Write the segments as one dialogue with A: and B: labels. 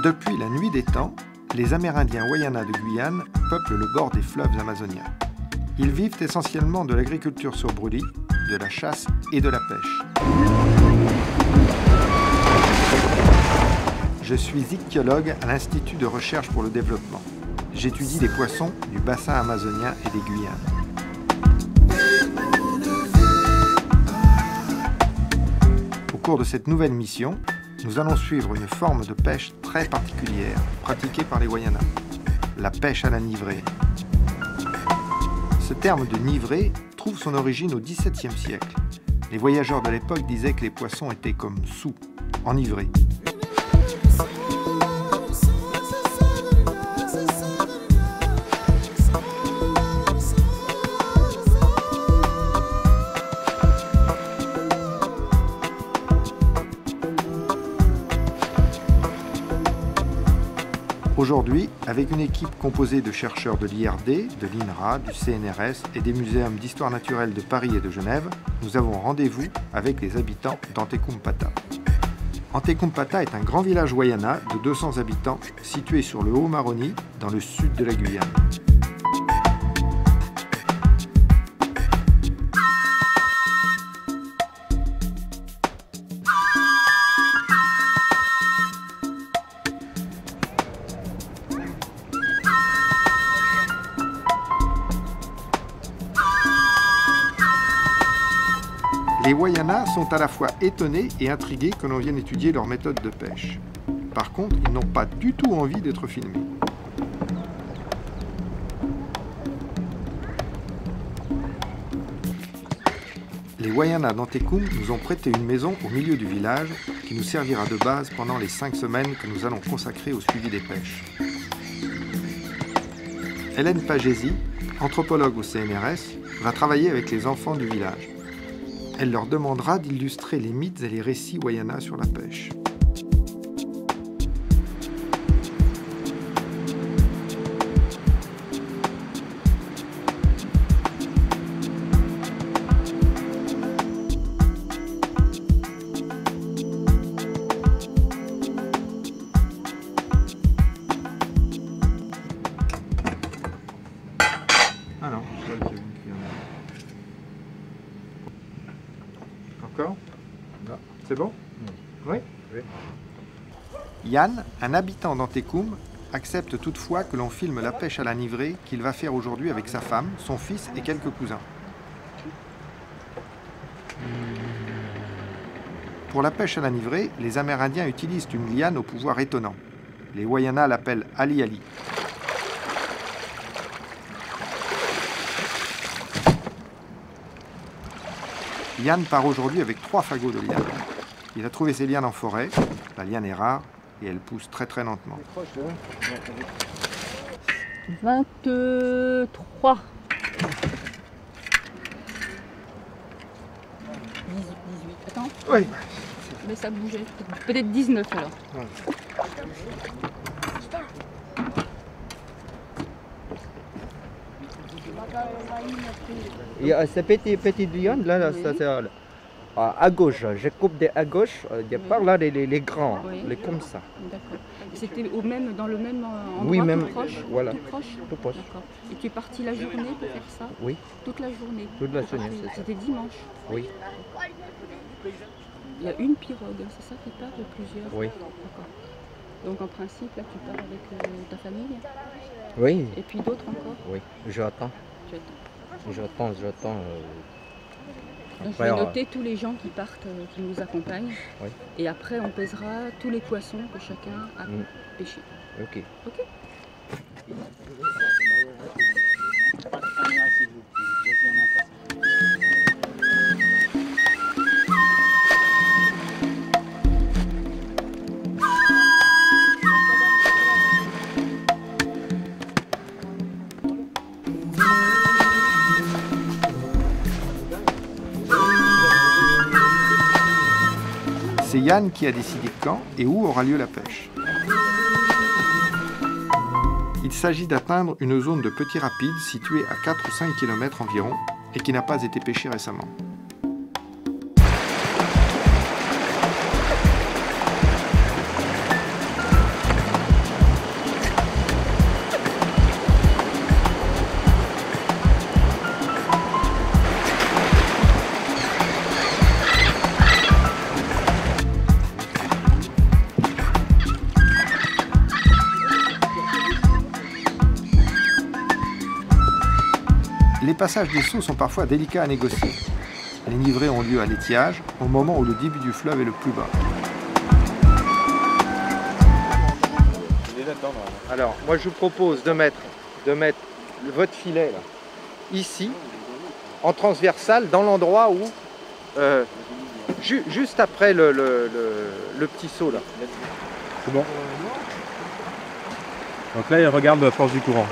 A: Depuis la nuit des temps, les Amérindiens Wayana de Guyane peuplent le bord des fleuves amazoniens. Ils vivent essentiellement de l'agriculture sur brûlis, de la chasse et de la pêche. Je suis ichthyologue à l'Institut de recherche pour le développement. J'étudie les poissons du bassin amazonien et des Guyanes. Au cours de cette nouvelle mission, nous allons suivre une forme de pêche très particulière, pratiquée par les Wayana, la pêche à la nivrée. Ce terme de nivrée trouve son origine au XVIIe siècle. Les voyageurs de l'époque disaient que les poissons étaient comme sous, enivrés. Aujourd'hui, avec une équipe composée de chercheurs de l'IRD, de l'INRA, du CNRS et des muséums d'histoire naturelle de Paris et de Genève, nous avons rendez-vous avec les habitants d'Antekumpata. Antekumpata est un grand village Wayana de 200 habitants situé sur le Haut-Maroni, dans le sud de la Guyane. Les Wayana sont à la fois étonnés et intrigués que l'on vienne étudier leur méthode de pêche. Par contre, ils n'ont pas du tout envie d'être filmés. Les Wayana d'Antekum nous ont prêté une maison au milieu du village qui nous servira de base pendant les 5 semaines que nous allons consacrer au suivi des pêches. Hélène Pagési, anthropologue au CNRS, va travailler avec les enfants du village. Elle leur demandera d'illustrer les mythes et les récits Wayana sur la pêche. Ah non, encore? C'est bon? Oui. Yann, un habitant d'Antekum, accepte toutefois que l'on filme la pêche à la nivrée qu'il va faire aujourd'hui avec sa femme, son fils et quelques cousins. Pour la pêche à la nivrée, les Amérindiens utilisent une liane au pouvoir étonnant. Les Wayana l'appellent ali-ali. Yann part aujourd'hui avec 3 fagots de liane. Il a trouvé ses lianes en forêt, la liane est rare et elle pousse très très lentement.
B: 23. 18, attends.
A: Oui.
B: Mais ça bougeait. Peut-être 19 alors.
A: Ouais.
C: Il y a ces petites lianes là,
B: Oui.
C: ça c'est à gauche. Je coupe à gauche, par là les grands,
B: Oui.
C: les comme ça.
B: D'accord. C'était dans le même endroit,
C: Oui, même,
B: tout proche?
C: voilà.
B: Tout proche?
C: Tout proche.
B: D'accord. Et tu es parti la journée pour faire ça?
C: Oui,
B: Toute la journée?
C: toute la journée, c'est ça.
B: C'était dimanche?
C: Oui,
B: Il y a une pirogue, c'est ça qui part ou plusieurs?
C: oui.
B: D'accord. Donc en principe, là tu pars avec ta famille?
C: Oui,
B: Et puis d'autres encore?
C: oui. J'attends.
B: Tu attends.
C: J'attends.
B: Donc, je
C: Après,
B: vais noter tous les gens qui partent, qui nous accompagnent.
C: Oui.
B: Et après, on pèsera tous les poissons que chacun a pêchés.
C: Ok.
B: Ok?
A: C'est Yann qui a décidé quand et où aura lieu la pêche. Il s'agit d'atteindre une zone de petits rapides située à 4 ou 5 km environ et qui n'a pas été pêchée récemment. passages des seaux sont parfois délicats à négocier. Les nivrées ont lieu à l'étiage, au moment où le débit du fleuve est le plus bas.
C: Alors, moi je vous propose de mettre votre filet là, ici, en transversal, dans l'endroit où, juste après le petit seau là.
D: C'est bon. Donc là, il regarde la force du courant.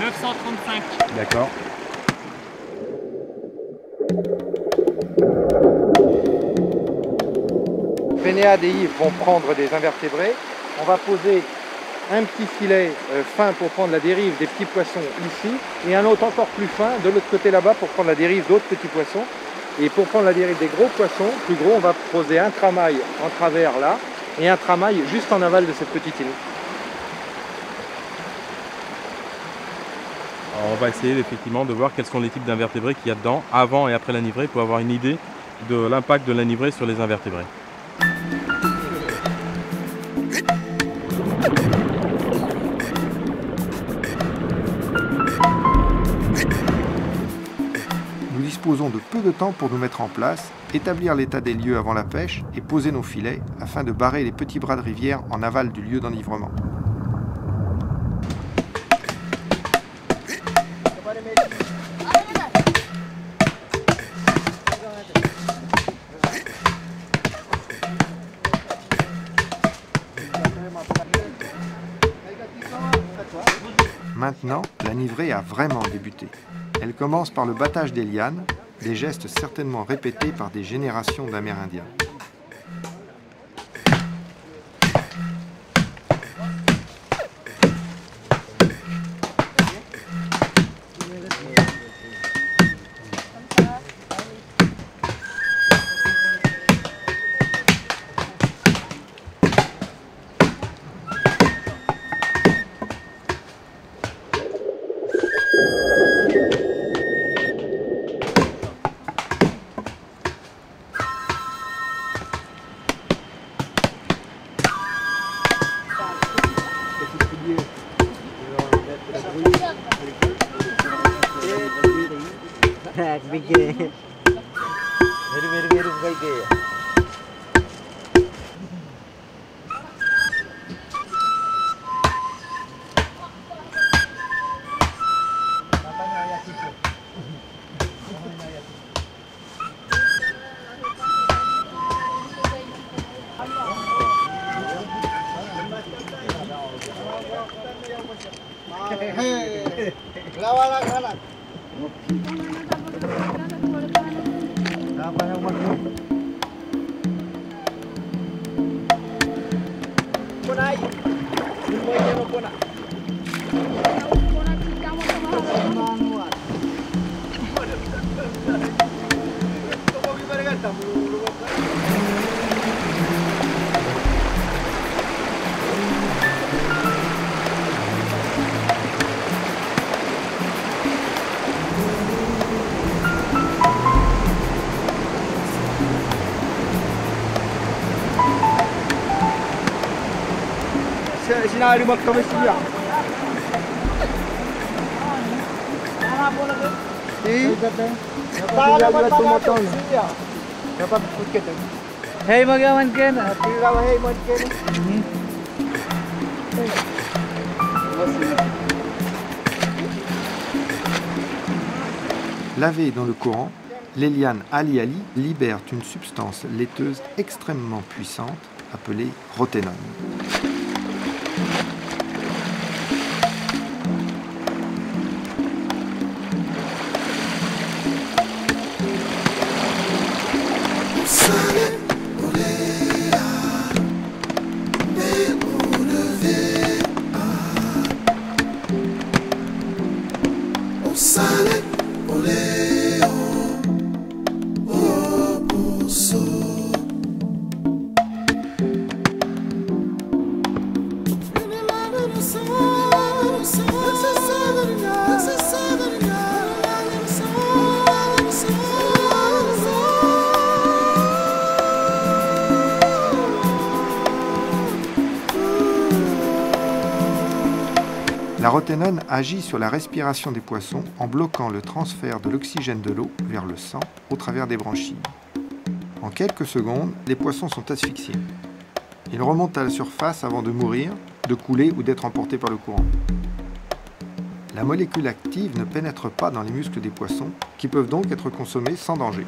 E: 935.
D: D'accord.
C: Pénéade et Yves vont prendre des invertébrés. On va poser un petit filet fin pour prendre la dérive des petits poissons ici et un autre encore plus fin de l'autre côté là-bas pour prendre la dérive d'autres petits poissons. Et pour prendre la dérive des gros poissons, plus gros, on va poser un tramail en travers là et un tramail juste en aval de cette petite île.
D: Alors on va essayer effectivement de voir quels sont les types d'invertébrés qu'il y a dedans, avant et après la nivrée, pour avoir une idée de l'impact de la nivrée sur les invertébrés.
A: Nous disposons de peu de temps pour nous mettre en place, établir l'état des lieux avant la pêche et poser nos filets afin de barrer les petits bras de rivière en aval du lieu d'enivrement. Maintenant, la nivrée a vraiment débuté. Elle commence par le battage des lianes, des gestes certainement répétés par des générations d'Amérindiens. Lavées dans le courant, les lianes ali-ali libèrent une substance laiteuse extrêmement puissante appelée roténone. La roténone agit sur la respiration des poissons en bloquant le transfert de l'oxygène de l'eau vers le sang au travers des branchies. En quelques secondes, les poissons sont asphyxiés. Ils remontent à la surface avant de mourir, de couler ou d'être emportés par le courant. La molécule active ne pénètre pas dans les muscles des poissons, qui peuvent donc être consommés sans danger.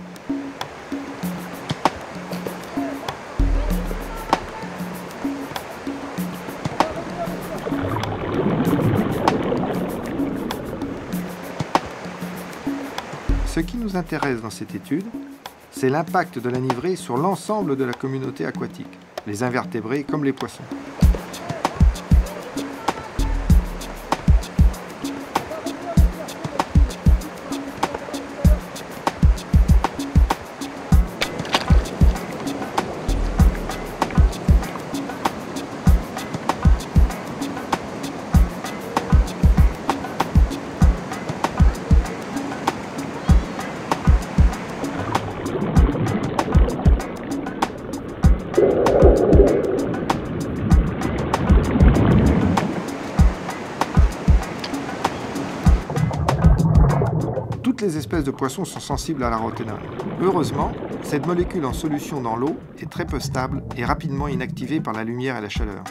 A: Ce qui nous intéresse dans cette étude, c'est l'impact de l'anivré sur l'ensemble de la communauté aquatique, les invertébrés comme les poissons. Toutes les espèces de poissons sont sensibles à la roténone. Heureusement, cette molécule en solution dans l'eau est très peu stable et rapidement inactivée par la lumière et la chaleur.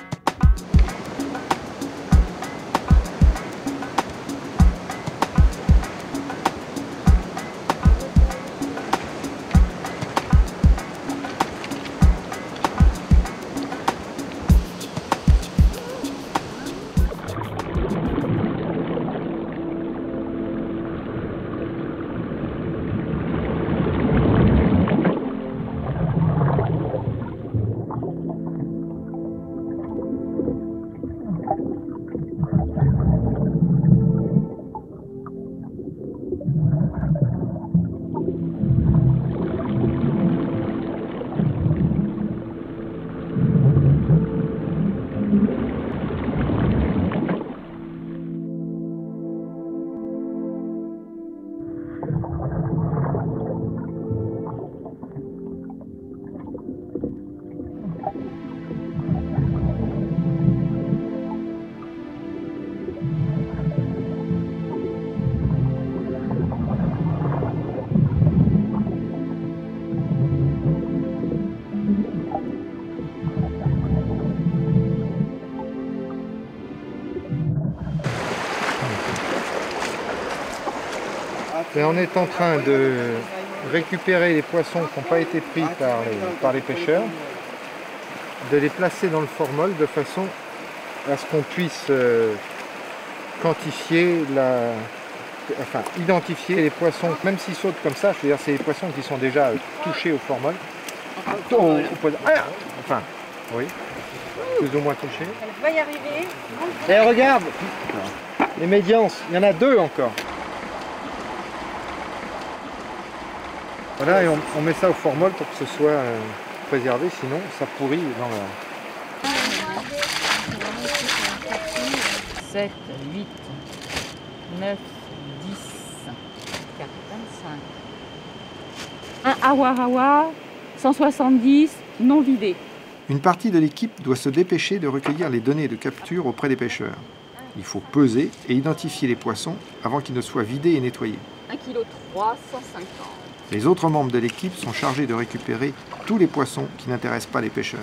C: Et on est en train de récupérer les poissons qui n'ont pas été pris par les pêcheurs, de les placer dans le formol de façon à ce qu'on puisse identifier les poissons, même s'ils sautent comme ça, c'est-à-dire c'est les poissons qui sont déjà touchés au formol. Enfin, oui, plus ou moins touchés.
E: Elle va y arriver.
C: Et regarde, les médiances, il y en a 2 encore. Voilà, et on met ça au formol pour que ce soit préservé, sinon ça pourrit dans la...
E: 7, 8, 9, 10, 4, 25.
B: Un awarawa, 170, non vidé.
A: Une partie de l'équipe doit se dépêcher de recueillir les données de capture auprès des pêcheurs. Il faut peser et identifier les poissons avant qu'ils ne soient vidés et nettoyés.
B: 1,3 kg, 150.
A: Les autres membres de l'équipe sont chargés de récupérer tous les poissons qui n'intéressent pas les pêcheurs.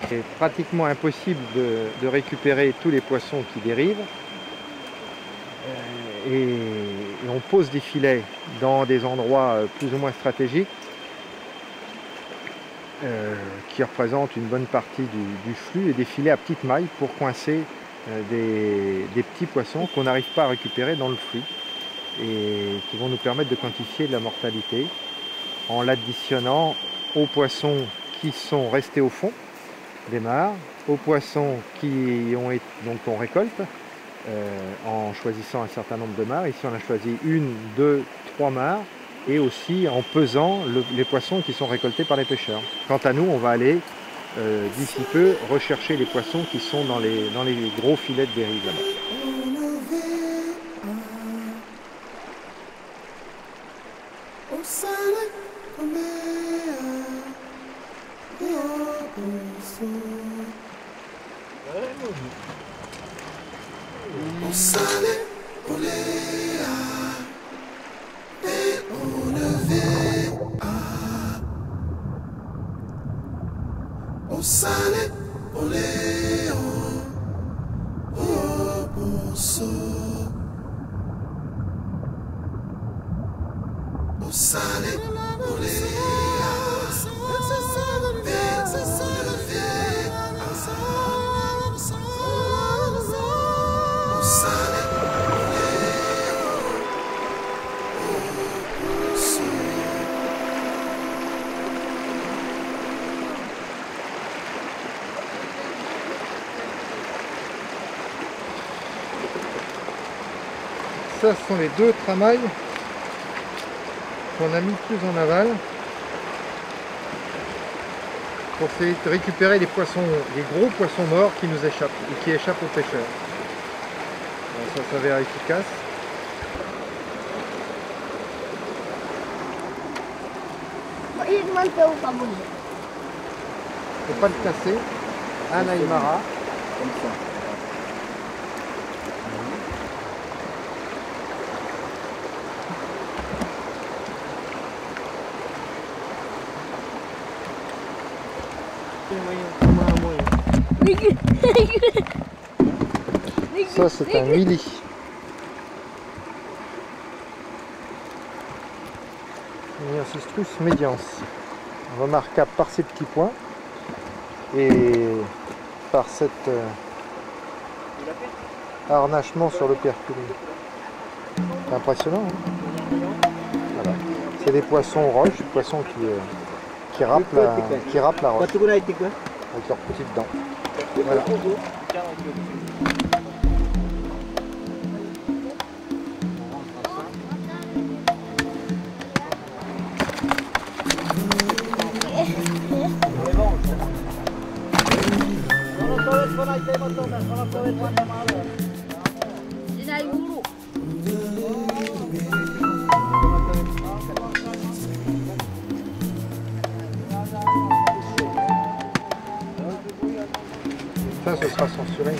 C: C'est pratiquement impossible de récupérer tous les poissons qui dérivent. Et on pose des filets dans des endroits plus ou moins stratégiques qui représentent une bonne partie du flux, et des filets à petite maille pour coincer des petits poissons qu'on n'arrive pas à récupérer dans le flux.
A: et qui vont nous permettre de quantifier la mortalité en l'additionnant aux poissons qui sont restés au fond des mares, aux poissons qu'on récolte en choisissant un certain nombre de mares. Ici on a choisi 1, 2, 3 mares, et aussi en pesant les poissons qui sont récoltés par les pêcheurs. Quant à nous, on va aller d'ici peu rechercher les poissons qui sont dans les gros filets de dérive là-bas. Ça, ce sont les 2 tramailles qu'on a mis plus en aval pour essayer de récupérer les poissons, les gros poissons morts qui nous échappent et qui échappent aux pêcheurs. Alors ça s'avère efficace. Il ne faut pas le casser. Un aïmara. Comme ça. Ça, c'est un mili. Myocystrus medians, remarquable par ses petits points et par cet harnachement sur le perculum. C'est impressionnant, hein. Voilà. C'est des poissons roches, des poissons qui râpent la roche avec leurs petites dents. Voilà. Ça, ce sera censuré.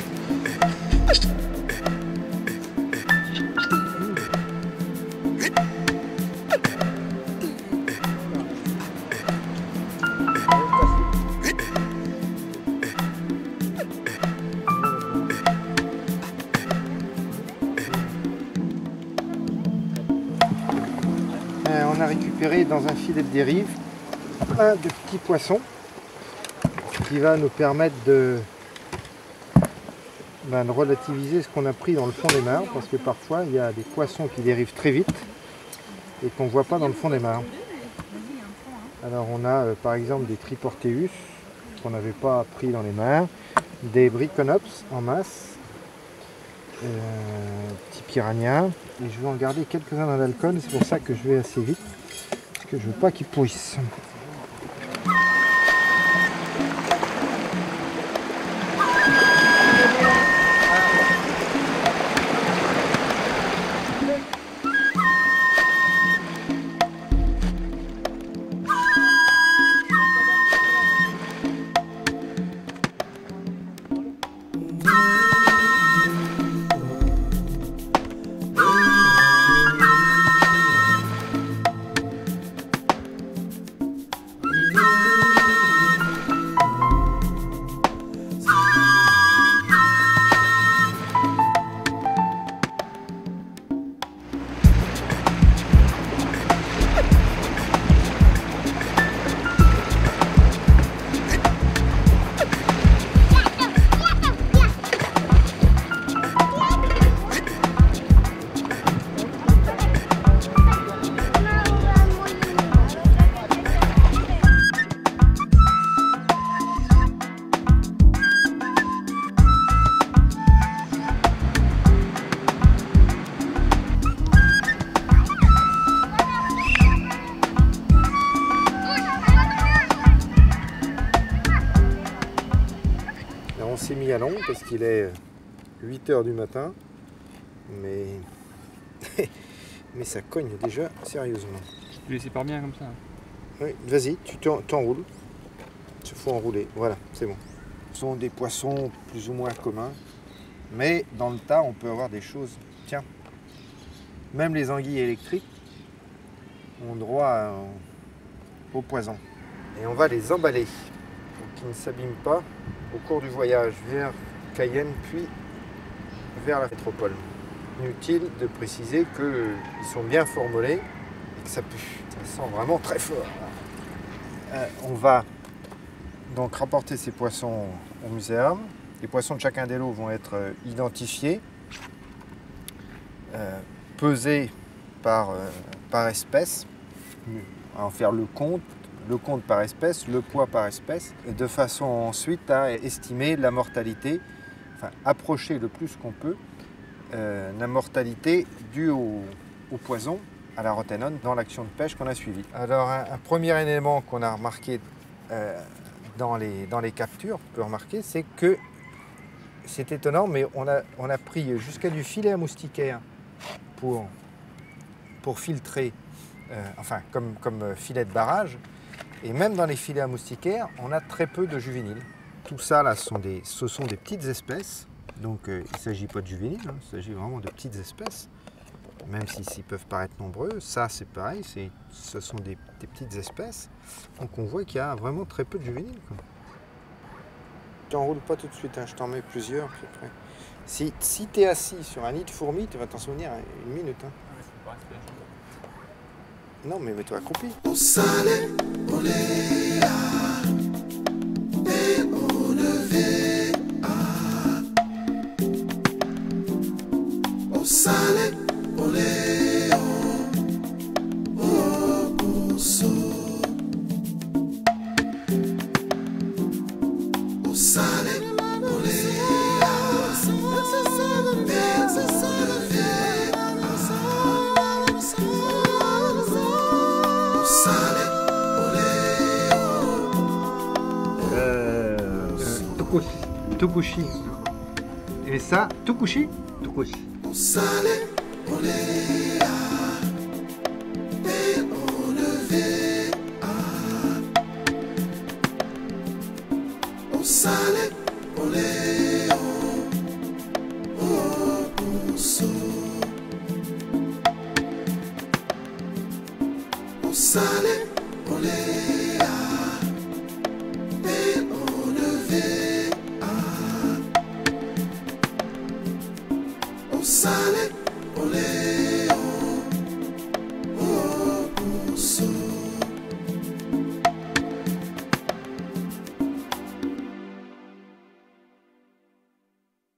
A: On a récupéré dans un filet de dérive un de petits poissons qui va nous permettre de relativiser ce qu'on a pris dans le fond des mares, parce que parfois il y a des poissons qui dérivent très vite et qu'on ne voit pas dans le fond des mares. Alors on a par exemple des Triporteus qu'on n'avait pas pris dans les mares, des Briconops en masse, petits piranhas, et je vais en garder quelques-uns dans l'alcool, c'est pour ça que je vais assez vite, parce que je ne veux pas qu'ils pourrissent. Alors, on s'est mis à l'ombre parce qu'il est 8 h du matin, mais mais ça cogne déjà sérieusement.
F: Tu les sépares bien comme ça.
A: Oui, vas-y, tu t'enroules. Il faut enrouler, voilà, c'est bon. Ce sont des poissons plus ou moins communs, mais dans le tas, on peut avoir des choses. Tiens, même les anguilles électriques ont droit au poison. Et on va les emballer pour qu'ils ne s'abîment pas au cours du voyage vers Cayenne, puis vers la métropole. Inutile de préciser qu'ils sont bien formolés et que ça pue. Ça sent vraiment très fort. On va donc rapporter ces poissons au muséum. Les poissons de chacun des lots vont être identifiés, pesés par espèce, en faire le compte par espèce, le poids par espèce, et de façon ensuite à estimer la mortalité, enfin approcher le plus qu'on peut la mortalité due au poison, à la roténone, dans l'action de pêche qu'on a suivie. Alors un premier élément qu'on a remarqué dans les captures, on peut remarquer, c'est que c'est étonnant, mais on a pris jusqu'à du filet à moustiquaire pour filtrer, enfin comme filet de barrage. Et même dans les filets à moustiquaires, on a très peu de juvéniles. Tout ça, là, ce sont des petites espèces. Donc il ne s'agit pas de juvéniles, hein, il s'agit vraiment de petites espèces. Même s'ils peuvent paraître nombreux, ça c'est pareil, ce sont des petites espèces. Donc on voit qu'il y a vraiment très peu de juvéniles. Tu n'enroules pas tout de suite, hein, je t'en mets plusieurs. Puis après. Si tu es assis sur un nid de fourmis, tu vas t'en souvenir une minute. Hein. Non, mais mets-toi accroupi. Tokushi. Et ça, Tokushi? Tokushi.
G: Sale, olé.